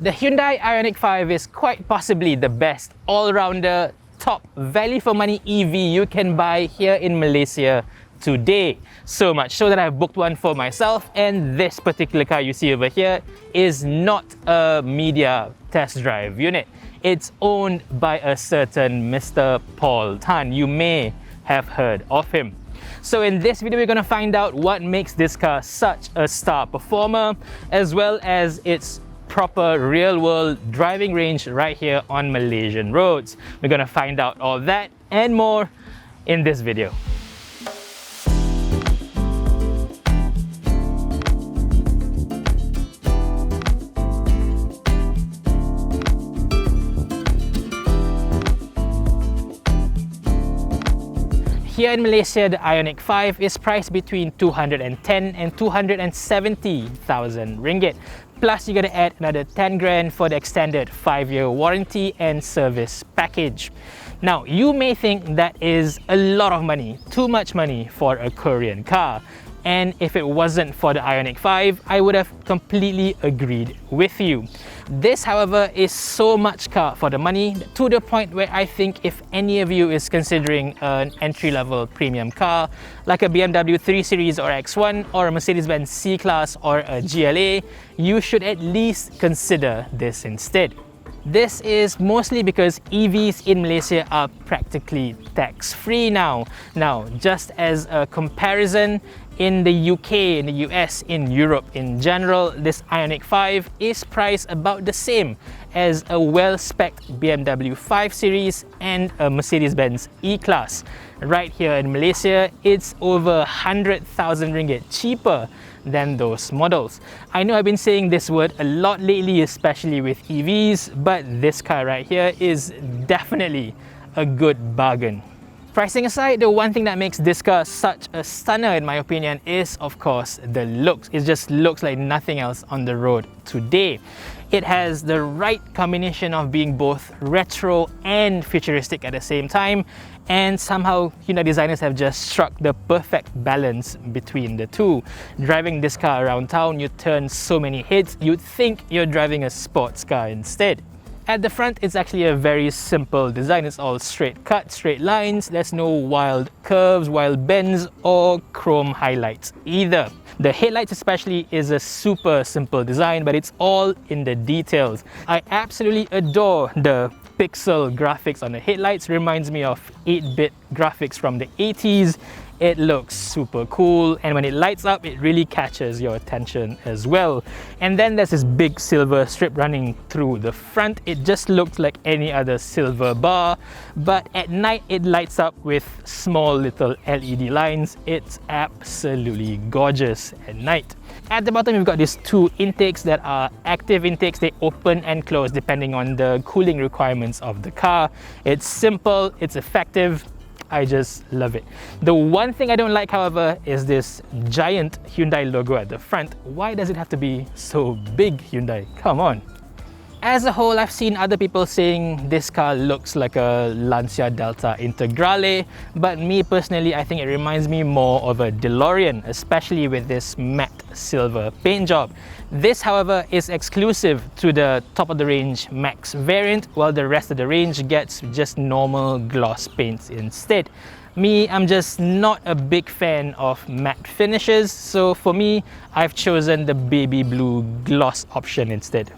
The Hyundai Ioniq 5 is quite possibly the best all-rounder, top value for money EV you can buy here in Malaysia today. So much so that I've booked one for myself, and this particular car you see over here is not a media test drive unit. It's owned by a certain Mr. Paul Tan. You may have heard of him. So in this video, we're going to find out what makes this car such a star performer, as well as its proper real-world driving range right here on Malaysian roads. We're going to find out all that and more in this video. Here in Malaysia, the Ioniq 5 is priced between 210 and 270,000 ringgit. Plus, you gotta add another 10 grand for the extended 5-year warranty and service package. Now, you may think that is a lot of money, too much money for a Korean car. And if it wasn't for the Ioniq 5, I would have completely agreed with you. This, however, is so much car for the money, to the point where I think if any of you is considering an entry-level premium car, like a BMW 3 Series or X1, or a Mercedes-Benz C-Class or a GLA, you should at least consider this instead. This is mostly because EVs in Malaysia are practically tax-free now. Now, just as a comparison, in the UK, in the US, in Europe in general, this Ioniq 5 is priced about the same as a well-spec'd BMW 5 Series and a Mercedes-Benz E-Class. Right here in Malaysia, it's over 100,000 ringgit cheaper than those models. I know I've been saying this word a lot lately, especially with EVs, but this car right here is definitely a good bargain. Pricing aside, the one thing that makes this car such a stunner in my opinion is, of course, the looks. It just looks like nothing else on the road today. It has the right combination of being both retro and futuristic at the same time, and somehow Hyundai designers have just struck the perfect balance between the two. Driving this car around town, you turn so many heads, you'd think you're driving a sports car instead. At the front, it's actually a very simple design. It's all straight cut, straight lines. There's no wild curves, wild bends, or chrome highlights either. The headlights especially is a super simple design, but it's all in the details. I absolutely adore the pixel graphics on the headlights. Reminds me of 8-bit graphics from the 80s. It looks super cool, and when it lights up, it really catches your attention as well. And then there's this big silver strip running through the front. It just looks like any other silver bar, but at night it lights up with small little LED lines. It's absolutely gorgeous at night. At the bottom, you've got these two intakes that are active intakes. They open and close depending on the cooling requirements of the car. It's simple, it's effective. I just love it. The one thing I don't like, however, is this giant Hyundai logo at the front. Why does it have to be so big, Hyundai? Come on. As a whole, I've seen other people saying this car looks like a Lancia Delta Integrale, but me personally, I think it reminds me more of a DeLorean, especially with this matte silver paint job. This, however, is exclusive to the top-of-the-range Max variant, while the rest of the range gets just normal gloss paints instead. Me, I'm just not a big fan of matte finishes, so for me, I've chosen the baby blue gloss option instead.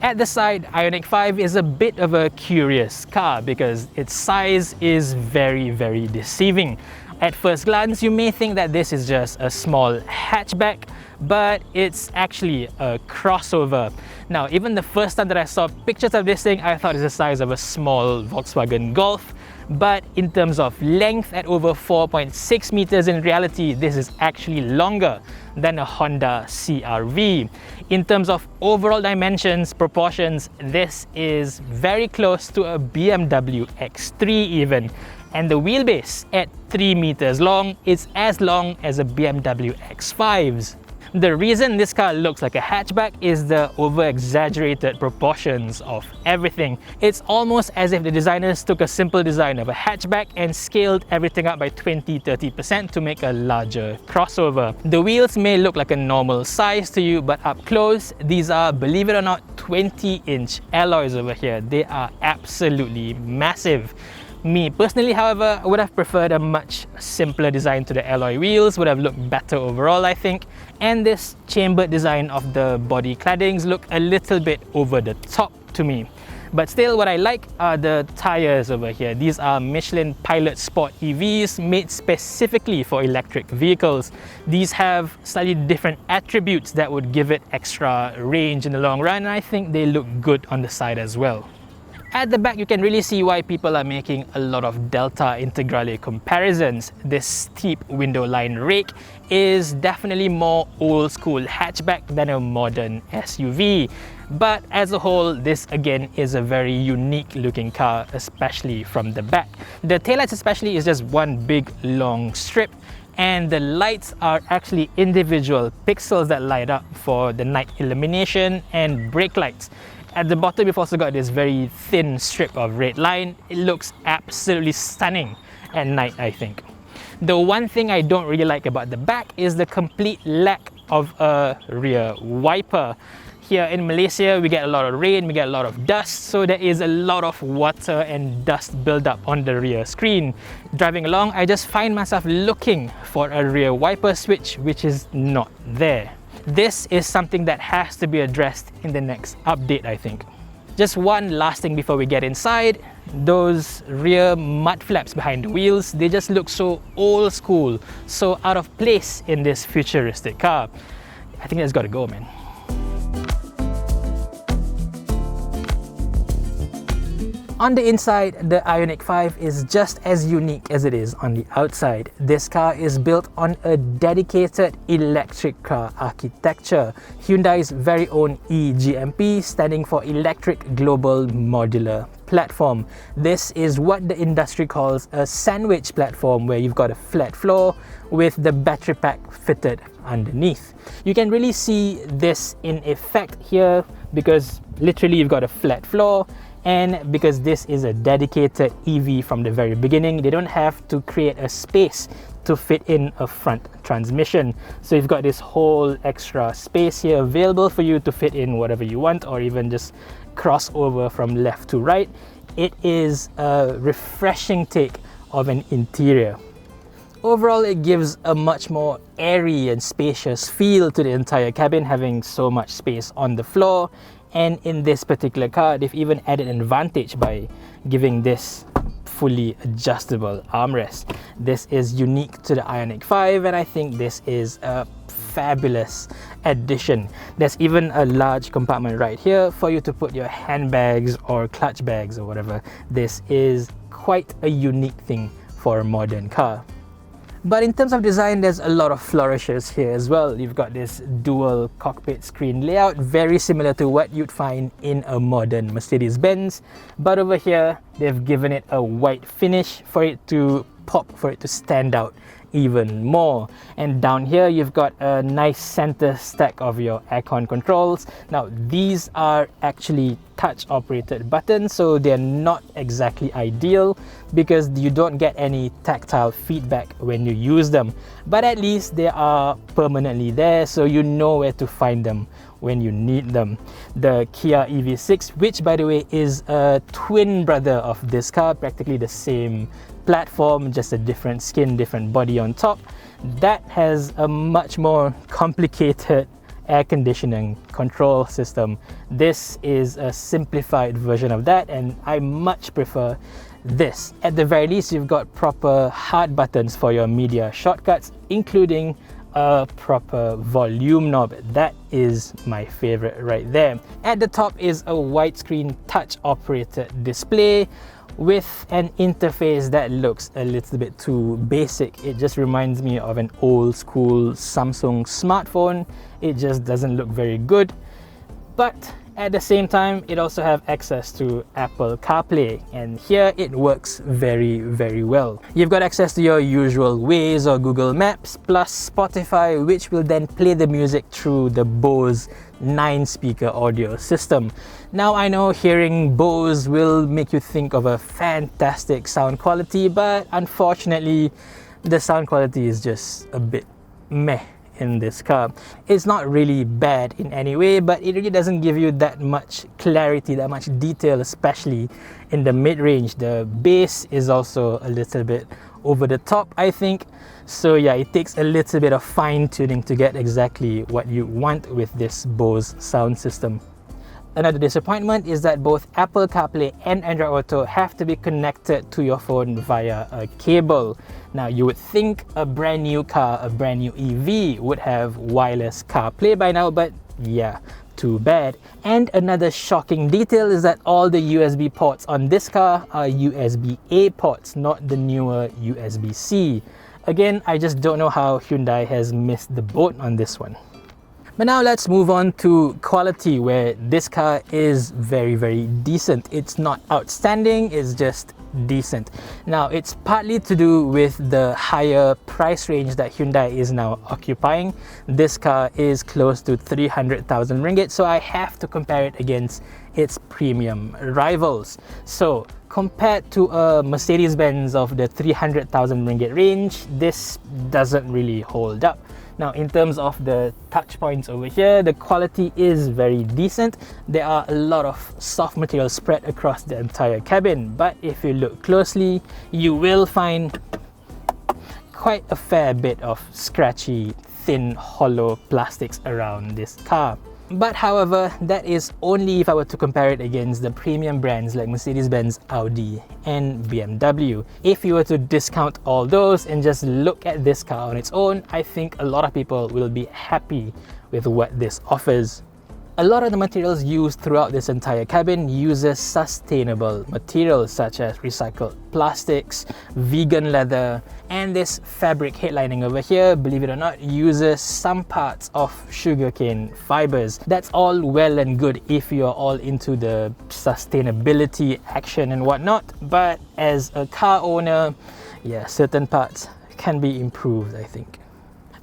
At the side, Ioniq 5 is a bit of a curious car because its size is very, very deceiving. At first glance, you may think that this is just a small hatchback, but it's actually a crossover. Now, even the first time that I saw pictures of this thing, I thought it's the size of a small Volkswagen Golf. But in terms of length, at over 4.6 meters, in reality, this is actually longer than a Honda CR-V. In terms of overall dimensions, proportions, this is very close to a BMW X3 even. And the wheelbase at 3 meters long is as long as a BMW X5's. The reason this car looks like a hatchback is the over-exaggerated proportions of everything. It's almost as if the designers took a simple design of a hatchback and scaled everything up by 20-30% to make a larger crossover. The wheels may look like a normal size to you, but up close, these are, believe it or not, 20-inch alloys over here. They are absolutely massive. Me personally, however, would have preferred a much simpler design to the alloy wheels, would have looked better overall, I think. And this chambered design of the body claddings look a little bit over the top to me. But still, what I like are the tires over here. These are Michelin Pilot Sport EVs made specifically for electric vehicles. These have slightly different attributes that would give it extra range in the long run, and I think they look good on the side as well. At the back, you can really see why people are making a lot of Delta Integrale comparisons. This steep window line rake is definitely more old school hatchback than a modern SUV. But as a whole, this again is a very unique looking car, especially from the back. The taillights especially is just one big long strip, and the lights are actually individual pixels that light up for the night illumination and brake lights. At the bottom, you've also got this very thin strip of red line. It looks absolutely stunning at night, I think. The one thing I don't really like about the back is the complete lack of a rear wiper. Here in Malaysia, we get a lot of rain, we get a lot of dust, so there is a lot of water and dust buildup on the rear screen. Driving along, I just find myself looking for a rear wiper switch, which is not there. This is something that has to be addressed in the next update, I think. Just one last thing before we get inside. Those rear mud flaps behind the wheels, they just look so old school, so out of place in this futuristic car. I think that's got to go, man. On the inside, the Ioniq 5 is just as unique as it is on the outside. This car is built on a dedicated electric car architecture, Hyundai's very own EGMP, standing for Electric Global Modular Platform. This is what the industry calls a sandwich platform, where you've got a flat floor with the battery pack fitted underneath. You can really see this in effect here because literally you've got a flat floor. And because this is a dedicated EV from the very beginning, they don't have to create a space to fit in a front transmission. So you've got this whole extra space here available for you to fit in whatever you want, or even just cross over from left to right. It is a refreshing take of an interior. Overall, it gives a much more airy and spacious feel to the entire cabin, having so much space on the floor. And in this particular car, they've even added an advantage by giving this fully adjustable armrest. This is unique to the Ioniq 5, and I think this is a fabulous addition. There's even a large compartment right here for you to put your handbags or clutch bags or whatever. This is quite a unique thing for a modern car. But in terms of design, there's a lot of flourishes here as well. You've got this dual cockpit screen layout, very similar to what you'd find in a modern Mercedes-Benz. But over here, they've given it a white finish for it to pop, for it to stand out even more. And down here, you've got a nice center stack of your aircon controls. Now, these are actually touch operated buttons, so they're not exactly ideal because you don't get any tactile feedback when you use them. But at least they are permanently there, so you know where to find them when you need them. The Kia EV6, which by the way is a twin brother of this car, practically the same platform, just a different skin, different body on top, that has a much more complicated air conditioning control system. This is a simplified version of that, and I much prefer this. At the very least, you've got proper hard buttons for your media shortcuts, including a proper volume knob. That is my favorite right there. At the top is a widescreen touch operated display with an interface that looks a little bit too basic. It just reminds me of an old school Samsung smartphone. It just doesn't look very good. But At the same time, it also have access to Apple CarPlay, and here it works very well. You've got access to your usual Waze or Google Maps plus Spotify, which will then play the music through the Bose 9-speaker audio system. Now I know hearing Bose will make you think of a fantastic sound quality, but unfortunately the sound quality is just a bit meh in this car. It's not really bad in any way, but it really doesn't give you that much clarity, that much detail, especially in the mid-range. The bass is also a little bit over the top, I think. So yeah, it takes a little bit of fine-tuning to get exactly what you want with this Bose sound system. Another disappointment is that both Apple CarPlay and Android Auto have to be connected to your phone via a cable. Now you would think a brand new car, a brand new EV would have wireless CarPlay by now, but yeah, too bad. And another shocking detail is that all the USB ports on this car are USB-A ports, not the newer USB-C. Again, I just don't know how Hyundai has missed the boat on this one. But now let's move on to quality, where this car is very decent. It's not outstanding, it's just decent. Now it's partly to do with the higher price range that Hyundai is now occupying. This car is close to 300,000 ringgit, so I have to compare it against its premium rivals. So compared to a Mercedes-Benz of the 300,000 ringgit range, this doesn't really hold up. Now in terms of the touch points over here, the quality is very decent. There are a lot of soft material spread across the entire cabin, but if you look closely, you will find quite a fair bit of scratchy, thin, hollow plastics around this car. But however, that is only if I were to compare it against the premium brands like Mercedes-Benz, Audi and BMW. If you were to discount all those and just look at this car on its own, I think a lot of people will be happy with what this offers. A lot of the materials used throughout this entire cabin uses sustainable materials such as recycled plastics, vegan leather, and this fabric headlining over here, believe it or not, uses some parts of sugarcane fibers. That's all well and good if you're all into the sustainability action and whatnot, but as a car owner, yeah, certain parts can be improved, I think.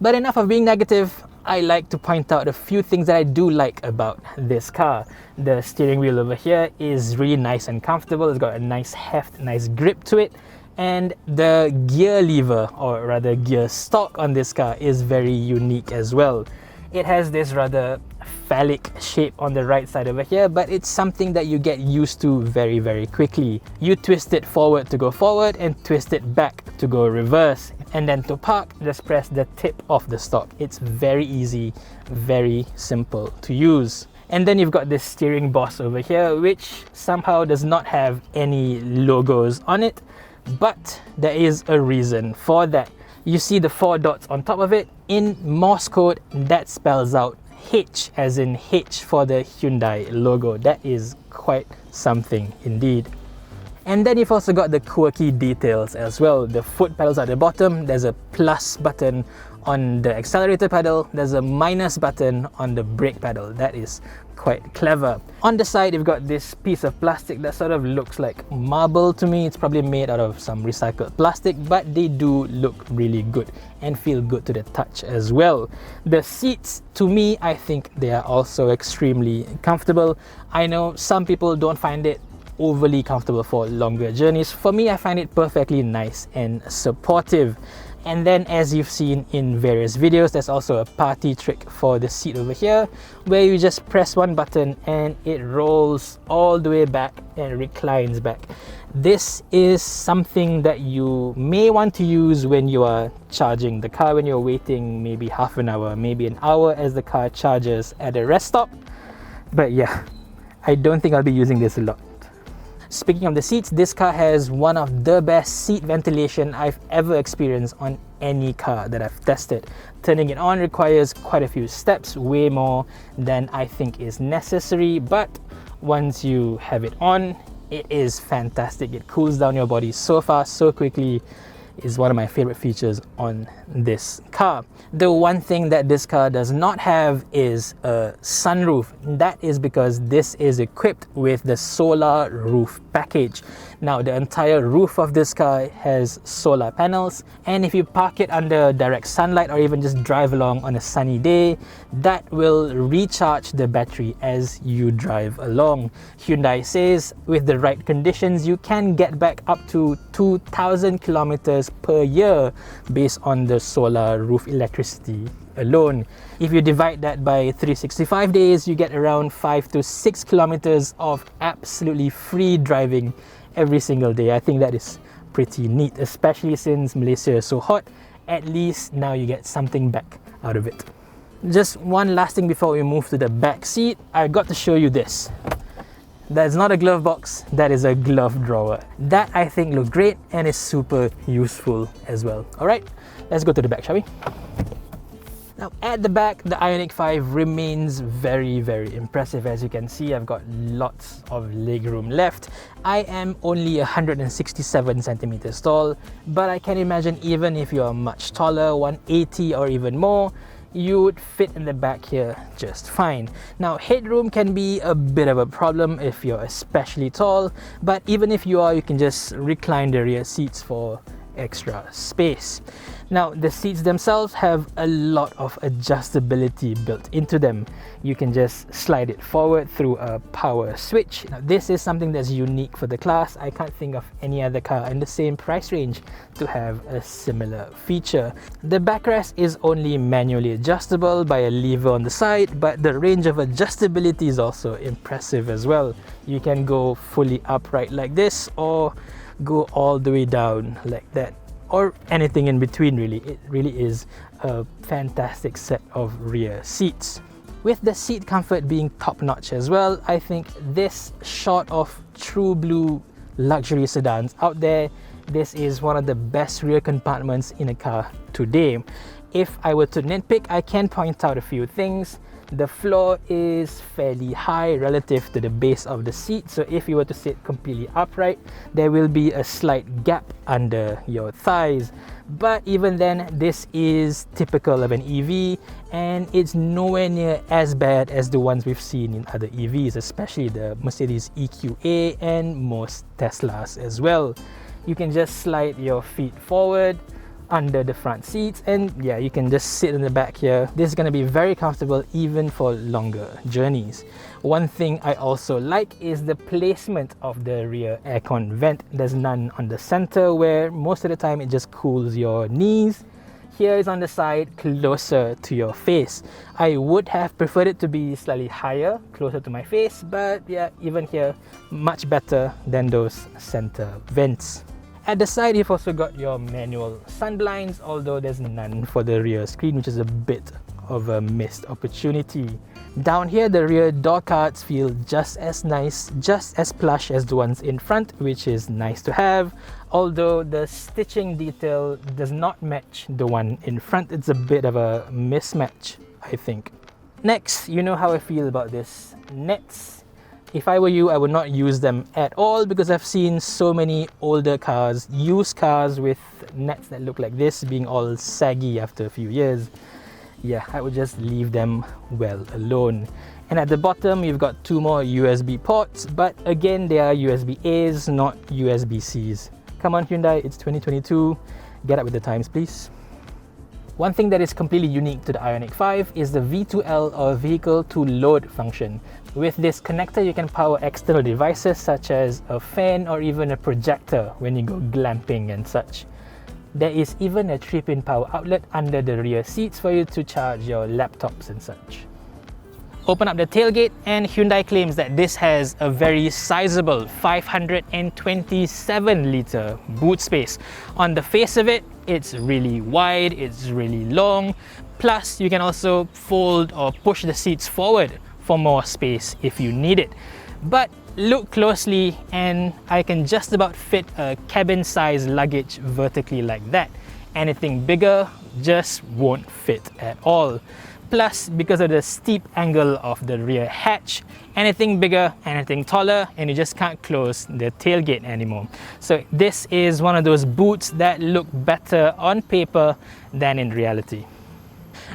But enough of being negative. I like to point out a few things that I do like about this car. The steering wheel over here is really nice and comfortable. It's got a nice heft, nice grip to it. And the gear lever, or rather gear stock on this car, is very unique as well. It has this rather phallic shape on the right side over here, but it's something that you get used to very quickly. You twist it forward to go forward and twist it back to go reverse. And then to park, just press the tip of the stock. It's very easy, very simple to use. And then you've got this steering boss over here, which somehow does not have any logos on it, but there is a reason for that. You see the 4 dots on top of it. In Morse code, that spells out H, as in H for the Hyundai logo. That is quite something indeed. And then you've also got the quirky details as well. The foot pedals at the bottom, there's a plus button on the accelerator pedal, there's a minus button on the brake pedal. That is quite clever. On the side, you've got this piece of plastic that sort of looks like marble to me. It's probably made out of some recycled plastic, but they do look really good and feel good to the touch as well. The seats, to me, I think they are also extremely comfortable. I know some people don't find it overly comfortable for longer journeys. For me, I find it perfectly nice and supportive. And then, as you've seen in various videos, there's also a party trick for the seat over here, where you just press one button and it rolls all the way back and reclines back. This is something that you may want to use when you are charging the car, when you're waiting maybe half an hour, maybe an hour as the car charges at a rest stop. But yeah, I don't think I'll be using this a lot. Speaking of the seats, this car has one of the best seat ventilation I've ever experienced on any car that I've tested. Turning it on requires quite a few steps, way more than I think is necessary, but once you have it on, it is fantastic. It cools down your body so fast, so quickly. Is one of my favorite features on this car. car. The one thing that this car does not have is a sunroof. That is because this is equipped with the solar roof package. Now the entire roof of this car has solar panels, and if you park it under direct sunlight or even just drive along on a sunny day, that will recharge the battery as you drive along. Hyundai says with the right conditions you can get back up to 2,000 kilometers per year based on the solar roof electricity alone. If you divide that by 365 days, you get around 5 to 6 kilometers of absolutely free driving every single day. I think that is pretty neat, especially since Malaysia is so hot. At least now you get something back out of it. Just one last thing before we move to the back seat, I got to show you this. That's not a glove box, that is a glove drawer. That I think looks great and is super useful as well. Alright, let's go to the back, shall we? Now at the back, the Ioniq 5 remains very impressive. As you can see, I've got lots of legroom left. I am only 167 centimeters tall, but I can imagine even if you're much taller, 180 or even more, you would fit in the back here just fine. Now headroom can be a bit of a problem if you're especially tall, but even if you are, you can just recline the rear seats for extra space. Now the seats themselves have a lot of adjustability built into them. You can just slide it forward through a power switch. Now this is something that's unique for the class. I can't think of any other car in the same price range to have a similar feature. The backrest is only manually adjustable by a lever on the side, but the range of adjustability is also impressive as well. You can go fully upright like this or go all the way down like that, or anything in between really. It really is a fantastic set of rear seats. With the seat comfort being top-notch as well, I think this, short of true blue luxury sedans out there, this is one of the best rear compartments in a car today. If I were to nitpick, I can point out a few things. The floor is fairly high relative to the base of the seat, so if you were to sit completely upright, there will be a slight gap under your thighs. But even then, this is typical of an EV, and it's nowhere near as bad as the ones we've seen in other EVs, especially the Mercedes EQA and most Teslas as well. You can just slide your feet forward under the front seats, and yeah, you can just sit in the back here. This is going to be very comfortable even for longer journeys. One thing I also like is the placement of the rear aircon vent. There's none on the center, where most of the time it just cools your knees. Here is on the side, closer to your face. I would have preferred it to be slightly higher, closer to my face, but yeah, even here, much better than those center vents. At the side, you've also got your manual sun blinds, although there's none for the rear screen, which is a bit of a missed opportunity. Down here, the rear door cards feel just as nice, just as plush as the ones in front, which is nice to have, although the stitching detail does not match the one in front. It's a bit of a mismatch, I think. Next, you know how I feel about this nets. If I were you, I would not use them at all, because I've seen so many older cars, used cars with nets that look like this, being all saggy after a few years. Yeah, I would just leave them well alone. And at the bottom, you've got two more USB ports, but again, they are USB-A's, not USB-C's. Come on Hyundai, it's 2022. Get up with the times, please. One thing that is completely unique to the Ioniq 5 is the V2L, or vehicle to load function. With this connector, you can power external devices such as a fan or even a projector when you go glamping and such. There is even a 3-pin power outlet under the rear seats for you to charge your laptops and such. Open up the tailgate, and Hyundai claims that this has a very sizable 527-litre boot space. On the face of it, it's really wide, it's really long, plus you can also fold or push the seats forward for more space if you need it. But look closely and I can just about fit a cabin-sized luggage vertically like that. Anything bigger just won't fit at all. Plus, because of the steep angle of the rear hatch, anything bigger, anything taller, and you just can't close the tailgate anymore. So this is one of those boots that look better on paper than in reality.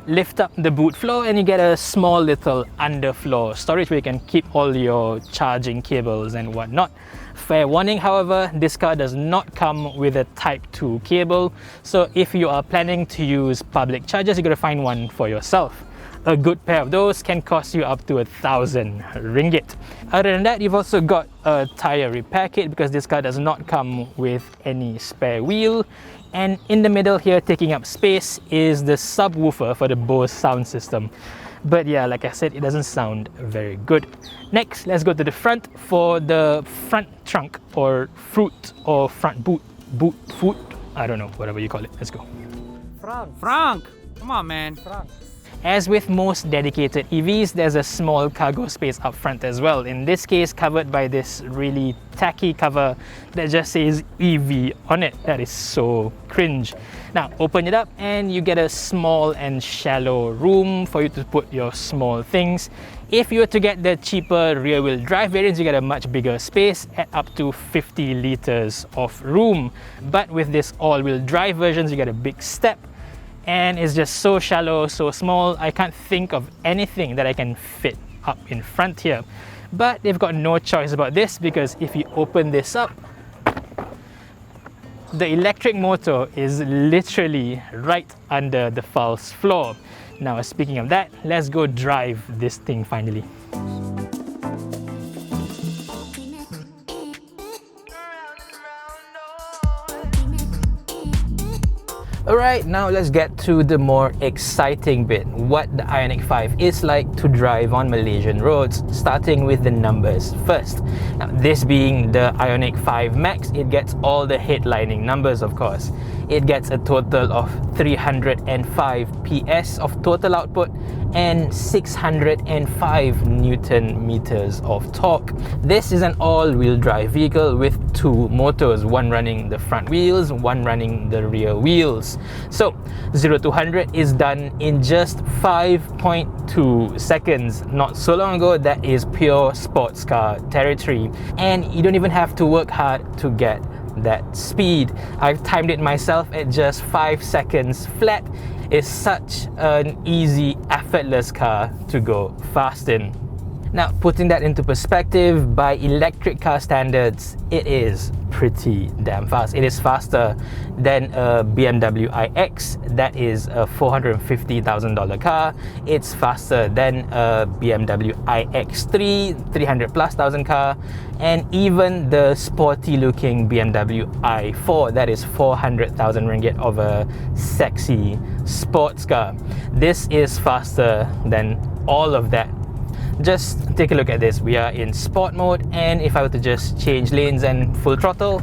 Lift up the boot floor and you get a small little underfloor storage where you can keep all your charging cables and whatnot. Fair warning, however, this car does not come with a Type 2 cable, so if you are planning to use public chargers, you got to find one for yourself. A good pair of those can cost you up to 1,000 ringgit. Other than that, you've also got a tire repair kit because this car does not come with any spare wheel. And in the middle here, taking up space, is the subwoofer for the Bose sound system. But yeah, like I said, it doesn't sound very good. Next, let's go to the front for the front trunk or fruit or front boot, foot, I don't know, whatever you call it. Let's go. Frank! Come on, man. Frank. As with most dedicated EVs, there's a small cargo space up front as well. In this case, covered by this really tacky cover that just says EV on it. That is so cringe. Now, open it up and you get a small and shallow room for you to put your small things. If you were to get the cheaper rear-wheel drive variants, you get a much bigger space at up to 50 liters of room. But with this all-wheel drive versions, you get a big step. And it's just so shallow, so small, I can't think of anything that I can fit up in front here. But they've got no choice about this, because if you open this up, the electric motor is literally right under the false floor. Now, speaking of that, let's go drive this thing finally. Alright, now let's get to the more exciting bit, what the Ioniq 5 is like to drive on Malaysian roads, starting with the numbers first. Now, this being the Ioniq 5 Max, it gets all the headlining numbers, of course. It gets a total of 305 PS of total output and 605 Newton meters of torque. This is an all-wheel drive vehicle with two motors, one running the front wheels, one running the rear wheels. So 0 to 100 is done in just 5.2 seconds. Not so long ago, that is pure sports car territory, and you don't even have to work hard to get that speed. I've timed it myself at just 5 seconds flat. It's such an easy, effortless car to go fast in. Now, putting that into perspective, by electric car standards, it is pretty damn fast. It is faster than a BMW iX, that is a $450,000 car. It's faster than a BMW iX3, 300 plus thousand car, and even the sporty looking BMW i4, that is 400,000 ringgit of a sexy sports car. This is faster than all of that. Just take a look at this. We are in sport mode, and if I were to just change lanes and full throttle,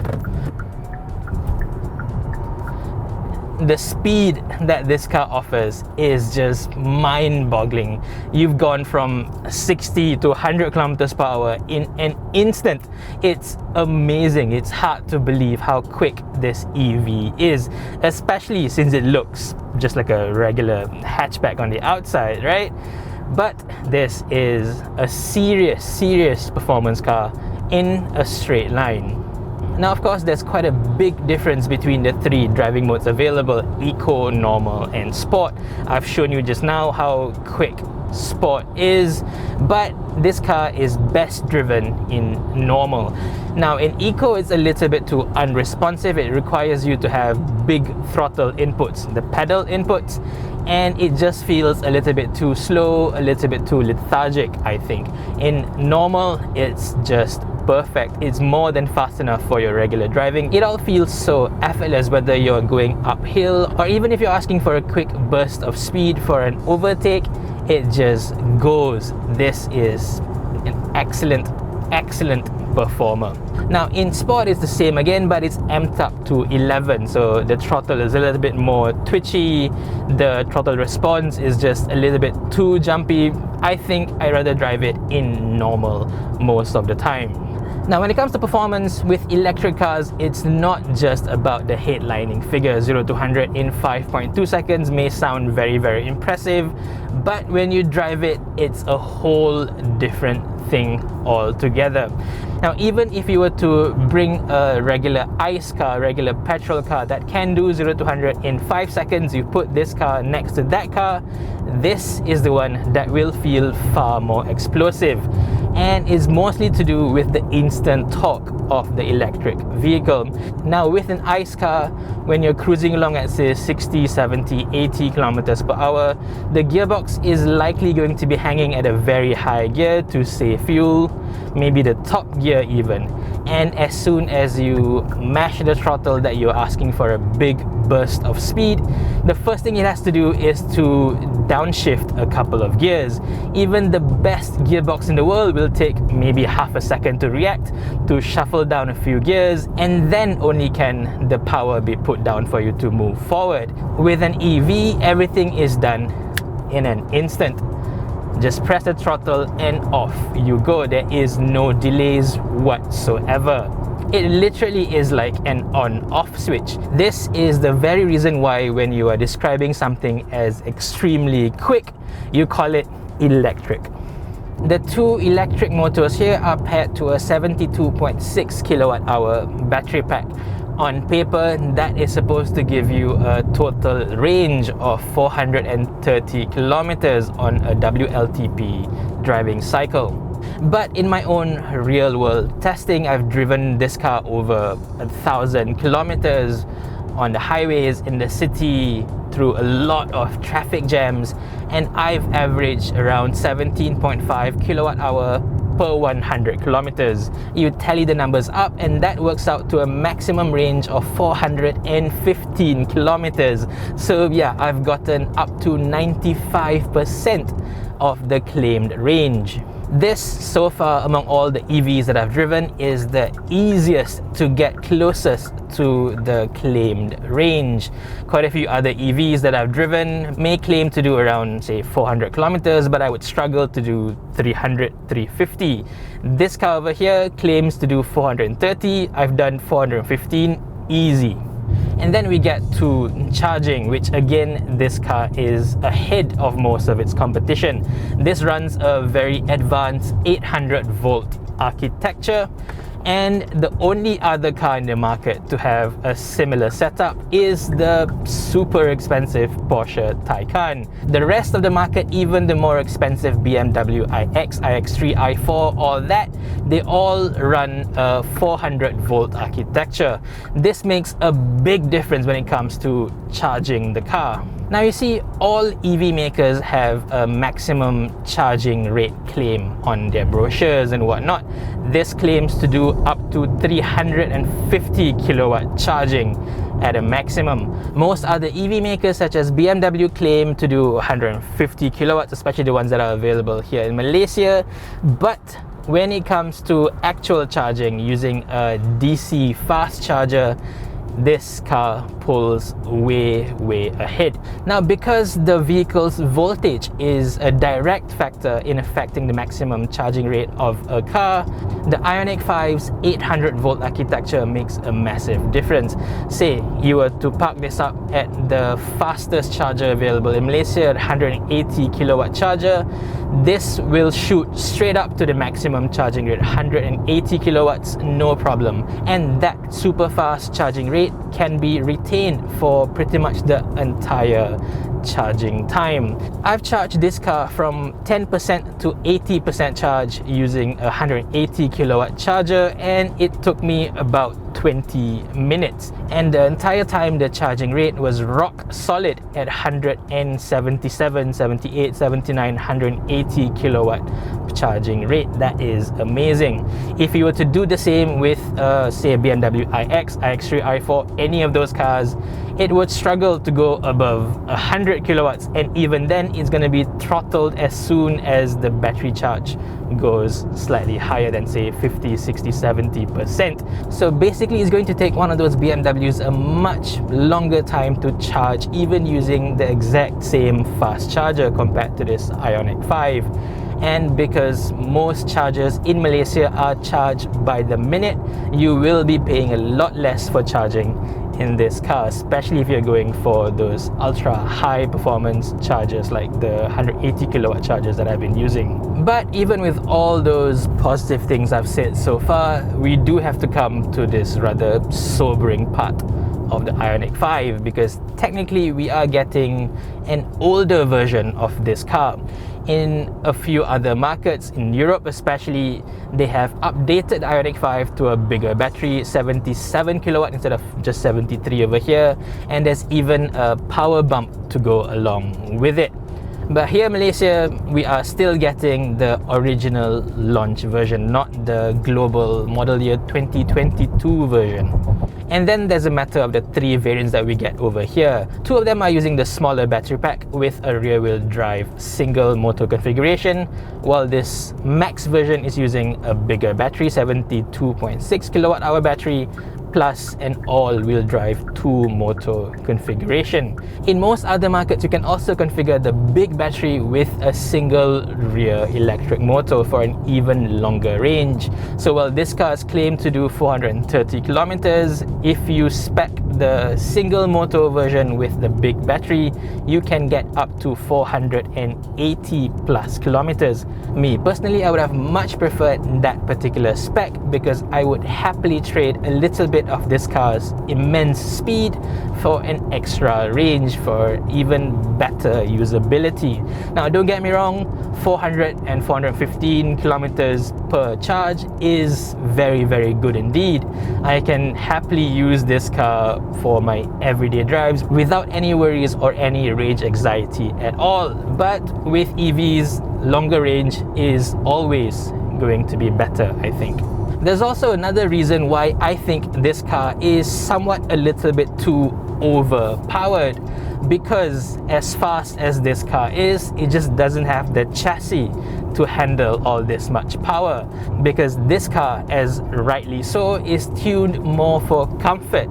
the speed that this car offers is just mind-boggling. You've gone from 60 to 100 kilometers per hour in an instant. It's amazing. It's hard to believe how quick this EV is, especially since it looks just like a regular hatchback on the outside, right? But this is a serious performance car in a straight line. Now, of course, there's quite a big difference between the three driving modes available: Eco, Normal and Sport. I've shown you just now how quick Sport is, but this car is best driven in Normal. Now, in Eco, it's a little bit too unresponsive. It requires you to have big throttle inputs, the pedal inputs, and it just feels a little bit too slow, a little bit too lethargic, I think. In Normal, it's just perfect. It's more than fast enough for your regular driving. It all feels so effortless, whether you're going uphill or even if you're asking for a quick burst of speed for an overtake, it just goes. This is an excellent performer. Now, in Sport, it's the same again, but it's amped up to 11, so the throttle is a little bit more twitchy. The throttle response is just a little bit too jumpy. I think I'd rather drive it in Normal most of the time. Now, when it comes to performance with electric cars, it's not just about the headlining figure. 0 to 100 in 5.2 seconds may sound very, very impressive, but when you drive it, it's a whole different thing altogether. Now, even if you were to bring a regular ICE car, regular petrol car that can do 0 to 100 in 5 seconds, you put this car next to that car, this is the one that will feel far more explosive, and is mostly to do with the instant torque of the electric vehicle. Now, with an ICE car, when you're cruising along at say 60, 70, 80 kilometers per hour, the gearbox is likely going to be hanging at a very high gear to save fuel, maybe the top gear even. And as soon as you mash the throttle that you're asking for a big burst of speed, the first thing it has to do is to downshift a couple of gears. Even the best gearbox in the world will take maybe half a second to react, to shuffle down a few gears, and then only can the power be put down for you to move forward. With an EV, everything is done in an instant. Just press the throttle and off you go. There is no delays whatsoever. It literally is like an on-off switch. This is the very reason why when you are describing something as extremely quick, you call it electric. The two electric motors here are paired to a 72.6 kilowatt hour battery pack. On paper, that is supposed to give you a total range of 430 kilometers on a WLTP driving cycle. But in my own real world testing, I've driven this car over 1,000 kilometers on the highways in the city, through a lot of traffic jams, and I've averaged around 17.5 kilowatt hour per 100 kilometers. You tally the numbers up and that works out to a maximum range of 415 kilometers. So yeah, I've gotten up to 95% of the claimed range. This, so far among all the EVs that I've driven, is the easiest to get closest to the claimed range. Quite a few other EVs that I've driven may claim to do around say 400 kilometers, but I would struggle to do 300, 350. This car over here claims to do 430. I've done 415 easy. And then we get to charging, which again, this car is ahead of most of its competition. This runs a very advanced 800 volt architecture, and the only other car in the market to have a similar setup is the super expensive Porsche Taycan. The rest of the market, even the more expensive BMW iX, iX3, i4, all that, they all run a 400 volt architecture. This makes a big difference when it comes to charging the car. Now you see, all EV makers have a maximum charging rate claim on their brochures and whatnot. This claims to do up to 350 kilowatt charging at a maximum. Most other EV makers such as BMW claim to do 150 kilowatts, especially the ones that are available here in Malaysia. But when it comes to actual charging using a DC fast charger, this car pulls way ahead. Now, because the vehicle's voltage is a direct factor in affecting the maximum charging rate of a car, the Ioniq 5's 800 volt architecture makes a massive difference. Say you were to park this up at the fastest charger available in Malaysia, 180 kilowatt charger, this will shoot straight up to the maximum charging rate, 180 kilowatts, no problem. And that super fast charging rate can be retained for pretty much the entire charging time. I've charged this car from 10% to 80% charge using a 180 kilowatt charger, and it took me about 20 minutes, and the entire time the charging rate was rock solid at 177, 78, 79, 180 kilowatt charging rate. That is amazing. If you were to do the same with say a BMW iX, iX3, i4, any of those cars, it would struggle to go above 100 kilowatts, and even then it's going to be throttled as soon as the battery charge goes slightly higher than say 50, 60, 70%. So basically it's going to take one of those BMWs a much longer time to charge, even using the exact same fast charger compared to this Ioniq 5. and because most chargers in Malaysia are charged by the minute, you will be paying a lot less for charging in this car, especially if you're going for those ultra high performance chargers like the 180 kilowatt chargers that I've been using. But even with all those positive things I've said so far, we do have to come to this rather sobering part of the Ioniq 5, because technically we are getting an older version of this car. In a few other markets, in Europe especially, they have updated the Ioniq 5 to a bigger battery, 77 kilowatt instead of just 73 over here, and there's even a power bump to go along with it. But here in Malaysia, we are still getting the original launch version, not the global model year 2022 version. And then there's a matter of the 3 variants that we get over here. 2 of them are using the smaller battery pack with a rear-wheel drive single motor configuration, while this max version is using a bigger battery, 72.6 kilowatt hour battery, plus an all-wheel drive 2-motor configuration. In most other markets, you can also configure the big battery with a single rear electric motor for an even longer range. So while this car is claimed to do 430 kilometers, if you spec the single motor version with the big battery, you can get up to 480 plus kilometers. Me personally, I would have much preferred that particular spec, because I would happily trade a little bit of this car's immense speed for an extra range, for even better usability. Now, don't get me wrong, 400 and 415 kilometers per charge is very, very good indeed. I can happily use this car for my everyday drives without any worries or any range anxiety at all. But with EVs, longer range is always going to be better, I think. There's also another reason why I think this car is somewhat a little bit too overpowered, because as fast as this car is, it just doesn't have the chassis to handle all this much power, because this car, as rightly so, is tuned more for comfort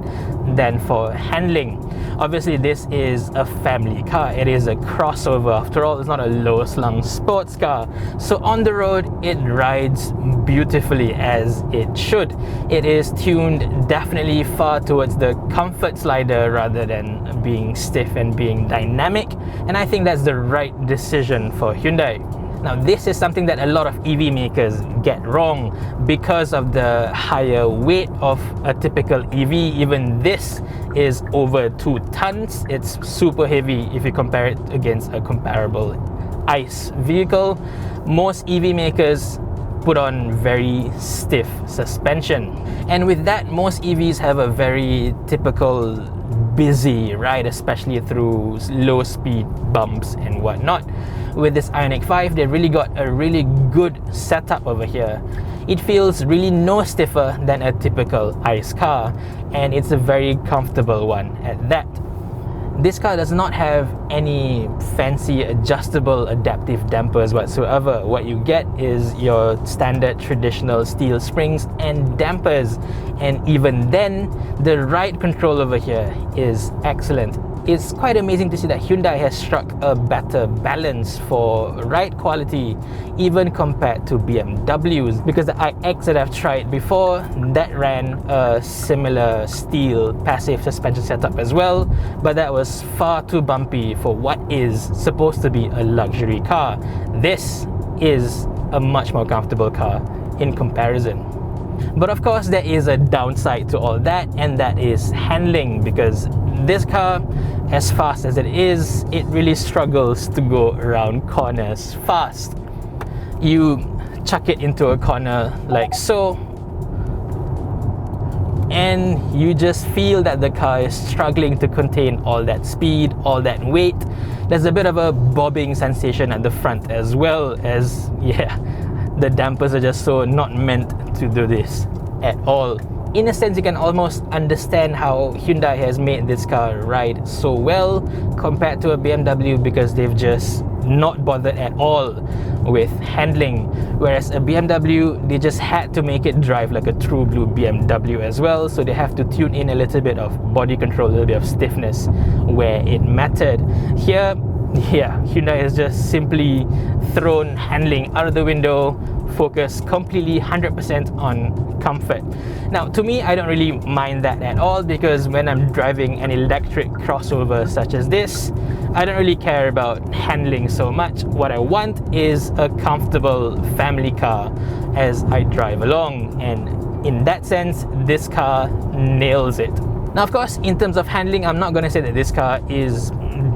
than for handling. Obviously, this is a family car. It is a crossover. After all, it's not a low-slung sports car. So on the road, it rides beautifully, as it should. It is tuned definitely far towards the comfort slider rather than being stiff and being dynamic. And I think that's the right decision for Hyundai. Now, this is something that a lot of EV makers get wrong because of the higher weight of a typical EV. Even this is over 2 tons. It's super heavy if you compare it against a comparable ICE vehicle. Most EV makers put on very stiff suspension. And with that, most EVs have a very typical busy ride, especially through low speed bumps and whatnot. With this Ioniq 5, they really got a really good setup over here. It feels really no stiffer than a typical ICE car, and it's a very comfortable one at that. This car does not have any fancy adjustable adaptive dampers whatsoever. What you get is your standard traditional steel springs and dampers, and even then, the ride control over here is excellent. It's quite amazing to see that Hyundai has struck a better balance for ride quality even compared to BMWs, because the iX that I've tried before, that ran a similar steel passive suspension setup as well, but that was far too bumpy for what is supposed to be a luxury car. This is a much more comfortable car in comparison. But of course, there is a downside to all that, and that is handling, because this car, as fast as it is, it really struggles to go around corners fast. You chuck it into a corner like so, and you just feel that the car is struggling to contain all that speed, all that weight. There's a bit of a bobbing sensation at the front as well, as the dampers are just so not meant to do this at all. In a sense, you can almost understand how Hyundai has made this car ride so well compared to a BMW, because they've just not bothered at all with handling. Whereas a BMW, they just had to make it drive like a true blue BMW as well, so they have to tune in a little bit of body control, a little bit of stiffness where it mattered. Here, Yeah, Hyundai has just simply thrown handling out of the window, focus completely 100% on comfort. Now, to me, I don't really mind that at all, because when I'm driving an electric crossover such as this, I don't really care about handling so much. What I want is a comfortable family car as I drive along, and in that sense, this car nails it. Now, of course, in terms of handling, I'm not going to say that this car is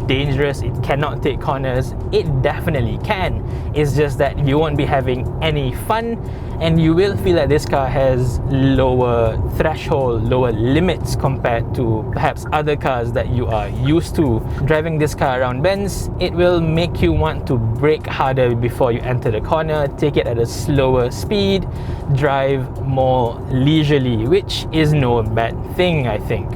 dangerous, it cannot take corners. It definitely can. It's just that you won't be having any fun, and you will feel that this car has lower threshold, lower limits compared to perhaps other cars that you are used to. Driving this car around bends, it will make you want to brake harder before you enter the corner, take it at a slower speed, drive more leisurely, which is no bad thing, I think.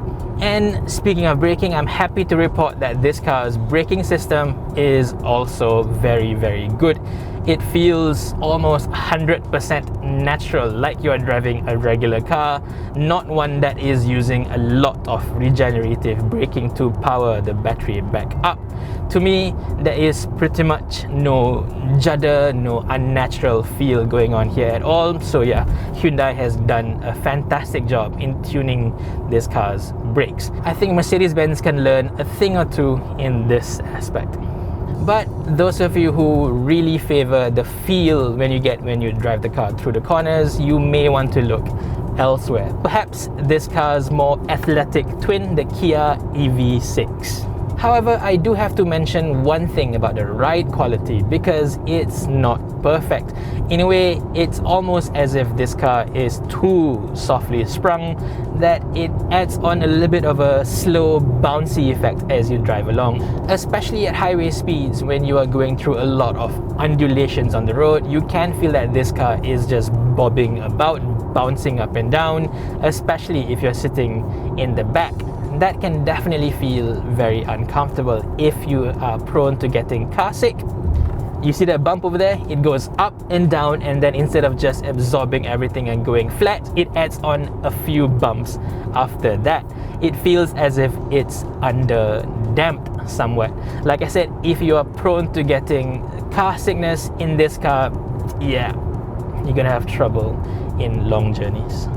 And speaking of braking, I'm happy to report that this car's braking system is also very, very good. It feels almost 100% natural, like you are driving a regular car, not one that is using a lot of regenerative braking to power the battery back up. To me, there is pretty much no judder, no unnatural feel going on here at all. So yeah, Hyundai has done a fantastic job in tuning this car's brakes. I think Mercedes-Benz can learn a thing or two in this aspect. But those of you who really favor the feel when you drive the car through the corners, you may want to look elsewhere. Perhaps this car's more athletic twin, the Kia EV6. However, I do have to mention one thing about the ride quality, because it's not perfect. In a way, it's almost as if this car is too softly sprung, that it adds on a little bit of a slow, bouncy effect as you drive along. Especially at highway speeds, when you are going through a lot of undulations on the road, you can feel that this car is just bobbing about, bouncing up and down, especially if you're sitting in the back. That can definitely feel very uncomfortable if you are prone to getting car sick. You see that bump over there? It goes up and down, and then instead of just absorbing everything and going flat, it adds on a few bumps after that. It feels as if it's under damped somewhat. Like I said, if you are prone to getting car sickness in this car, yeah, you're gonna have trouble in long journeys.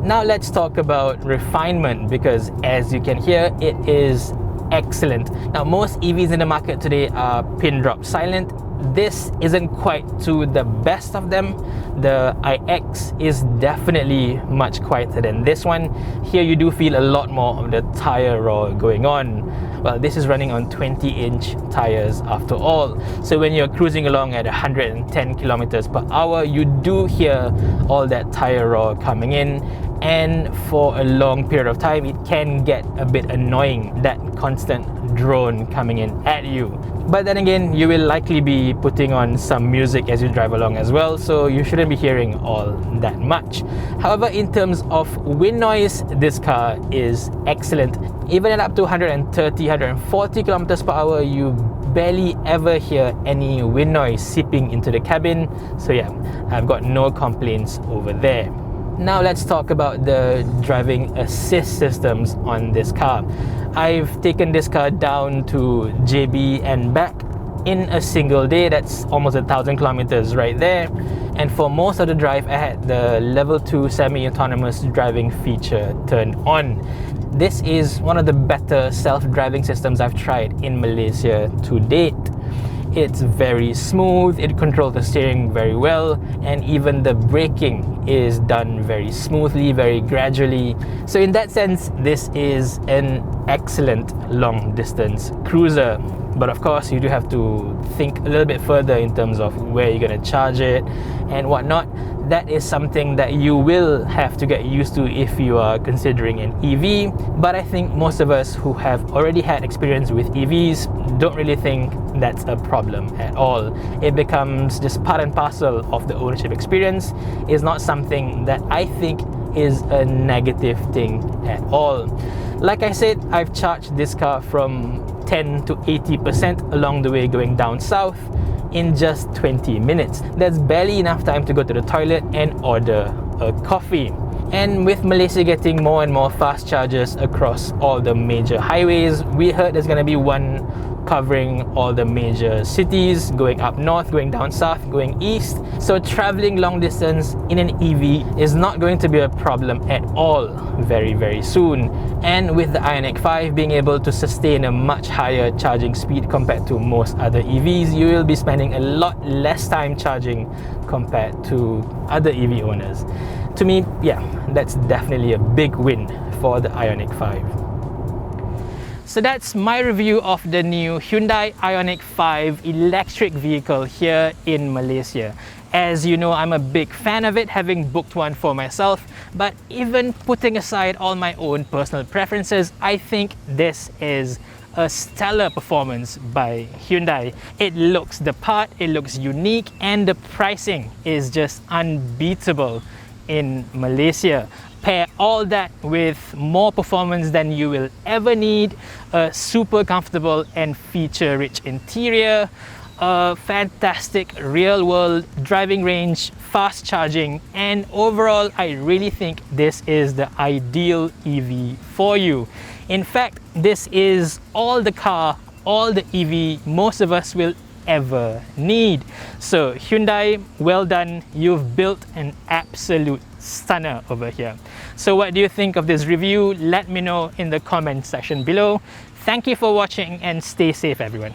Now let's talk about refinement, because as you can hear, it is excellent. Now, most EVs in the market today are pin drop silent. This isn't quite to the best of them. The iX is definitely much quieter than this one. Here you do feel a lot more of the tire roar going on. Well, this is running on 20-inch tires after all. So when you're cruising along at 110 kilometers per hour, you do hear all that tire roar coming in. And for a long period of time, it can get a bit annoying, that constant drone coming in at you. But then again, you will likely be putting on some music as you drive along as well, so you shouldn't be hearing all that much. However, in terms of wind noise, this car is excellent. Even at up to 130, 140 kilometers per hour, you barely ever hear any wind noise seeping into the cabin. So yeah, I've got no complaints over there. Now let's talk about the driving assist systems on this car. I've taken this car down to JB and back in a single day. That's almost 1,000 kilometers right there. And for most of the drive, I had the level 2 semi-autonomous driving feature turned on. This is one of the better self-driving systems I've tried in Malaysia to date. It's very smooth, it controls the steering very well, and even the braking is done very smoothly, very gradually. So in that sense, this is an excellent long distance cruiser. But of course, you do have to think a little bit further in terms of where you're going to charge it and whatnot. That is something that you will have to get used to if you are considering an EV. But I think most of us who have already had experience with EVs don't really think that's a problem at all. It becomes just part and parcel of the ownership experience. It's not something that I think is a negative thing at all. Like I said, I've charged this car from 10 to 80% along the way going down south in just 20 minutes. That's barely enough time to go to the toilet and order a coffee. And with Malaysia getting more and more fast chargers across all the major highways, we heard there's going to be one covering all the major cities, going up north, going down south, going east. So traveling long distance in an EV is not going to be a problem at all very soon. And with the Ioniq 5 being able to sustain a much higher charging speed compared to most other EVs, you will be spending a lot less time charging compared to other EV owners. To me, yeah, that's definitely a big win for the Ioniq 5. So that's my review of the new Hyundai Ioniq 5 electric vehicle here in Malaysia. As you know, I'm a big fan of it, having booked one for myself, but even putting aside all my own personal preferences, I think this is a stellar performance by Hyundai. It looks the part, it looks unique, and the pricing is just unbeatable in Malaysia. Pair all that with more performance than you will ever need, a super comfortable and feature-rich interior, a fantastic real-world driving range, fast charging, and overall, I really think this is the ideal EV for you. In fact, this is all the car, all the EV most of us will ever need. So Hyundai, well done. You've built an absolute stunner over here. So what do you think of this review? Let me know in the comment section below. Thank you for watching and stay safe, everyone.